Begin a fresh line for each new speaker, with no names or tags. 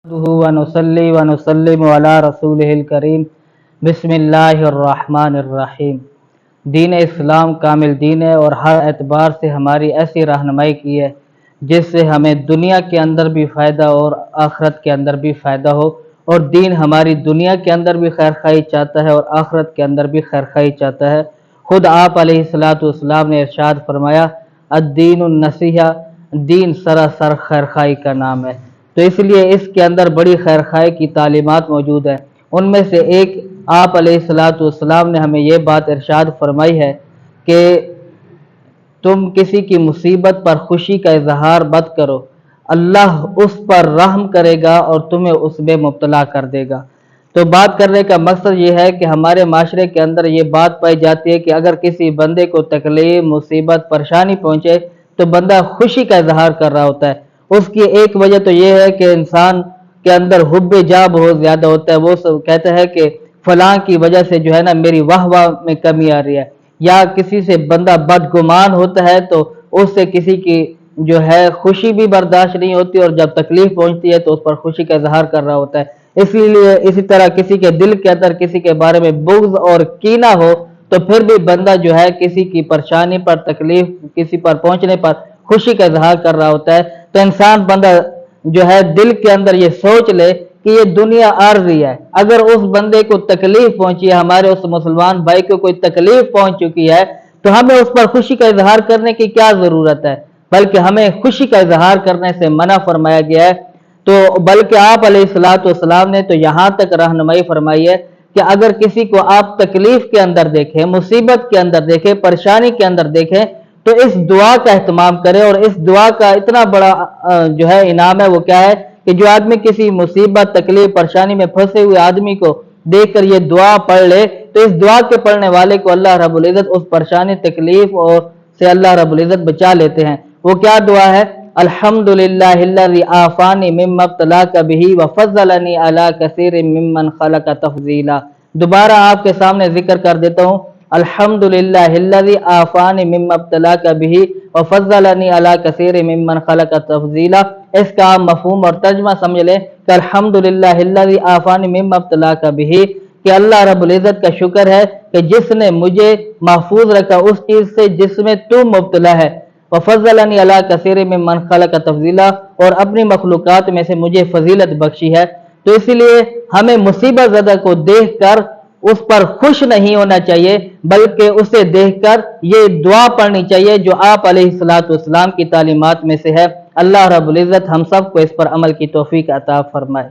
ونصلي ونسلم على رسوله الکریم بسم اللہ الرحمن الرحیم۔ دین اسلام کامل دین ہے اور ہر اعتبار سے ہماری ایسی رہنمائی کی ہے جس سے ہمیں دنیا کے اندر بھی فائدہ اور آخرت کے اندر بھی فائدہ ہو، اور دین ہماری دنیا کے اندر بھی خیر خواہی چاہتا ہے اور آخرت کے اندر بھی خیر خواہی چاہتا ہے۔ خود آپ علیہ السلام نے ارشاد فرمایا الدین النصیحہ، دین سراسر خیر خواہی کا نام ہے۔ تو اس لیے اس کے اندر بڑی خیر خواہی کی تعلیمات موجود ہیں۔ ان میں سے ایک آپ علیہ السلام نے ہمیں یہ بات ارشاد فرمائی ہے کہ تم کسی کی مصیبت پر خوشی کا اظہار مت کرو، اللہ اس پر رحم کرے گا اور تمہیں اس میں مبتلا کر دے گا۔ تو بات کرنے کا مقصد یہ ہے کہ ہمارے معاشرے کے اندر یہ بات پائی جاتی ہے کہ اگر کسی بندے کو تکلیف، مصیبت، پریشانی پہنچے تو بندہ خوشی کا اظہار کر رہا ہوتا ہے۔ اس کی ایک وجہ تو یہ ہے کہ انسان کے اندر حب جا بہت زیادہ ہوتا ہے، وہ کہتا ہے کہ فلاں کی وجہ سے جو ہے نا میری واہ واہ میں کمی آ رہی ہے، یا کسی سے بندہ بدگمان ہوتا ہے تو اس سے کسی کی جو ہے خوشی بھی برداشت نہیں ہوتی، اور جب تکلیف پہنچتی ہے تو اس پر خوشی کا اظہار کر رہا ہوتا ہے۔ اسی طرح کسی کے دل کے اندر کسی کے بارے میں بغض اور کینہ ہو تو پھر بھی بندہ جو ہے کسی کی پریشانی پر، تکلیف کسی پر پہنچنے پر خوشی کا اظہار کر رہا ہوتا ہے۔ تو انسان بندہ جو ہے دل کے اندر یہ سوچ لے کہ یہ دنیا عارضی ہے، اگر اس بندے کو تکلیف پہنچی ہے، ہمارے اس مسلمان بھائی کو کوئی تکلیف پہنچ چکی ہے، تو ہمیں اس پر خوشی کا اظہار کرنے کی کیا ضرورت ہے، بلکہ ہمیں خوشی کا اظہار کرنے سے منع فرمایا گیا ہے۔ تو بلکہ آپ علیہ السلام نے تو یہاں تک رہنمائی فرمائی ہے کہ اگر کسی کو آپ تکلیف کے اندر دیکھیں، مصیبت کے اندر دیکھیں، پریشانی کے اندر دیکھیں تو اس دعا کا اہتمام کریں، اور اس دعا کا اتنا بڑا جو ہے انعام ہے، وہ کیا ہے کہ جو آدمی کسی مصیبت، تکلیف، پریشانی میں پھنسے ہوئے آدمی کو دیکھ کر یہ دعا پڑھ لے تو اس دعا کے پڑھنے والے کو اللہ رب العزت اس پریشانی، تکلیف اور سے اللہ رب العزت بچا لیتے ہیں۔ وہ کیا دعا ہے؟ الحمدللہ الذی عافانی مما ابتلاک بہ وفضلنی علی کثیر ممن خلق تفضیلا۔ دوبارہ آپ کے سامنے ذکر کر دیتا ہوں، الحمدللہ الذی عافانی مما ابتلاک بہ وفضلنی علی کثیر ممن خلق تفضیلا۔ اس کا مفہوم اور ترجمہ سمجھ لیں کہ الحمدللہ الذی عافانی مما ابتلاک بہ، کہ اللہ رب العزت کا شکر ہے کہ جس نے مجھے محفوظ رکھا اس چیز سے جس میں تو مبتلا ہے، وفضلنی علی کثیر ممن خلق تفضیلا، اور اپنی مخلوقات میں سے مجھے فضیلت بخشی ہے۔ تو اس لیے ہمیں مصیبت زدہ کو دیکھ کر اس پر خوش نہیں ہونا چاہیے، بلکہ اسے دیکھ کر یہ دعا پڑھنی چاہیے جو آپ علیہ السلام کی تعلیمات میں سے ہے۔ اللہ رب العزت ہم سب کو اس پر عمل کی توفیق عطا فرمائے۔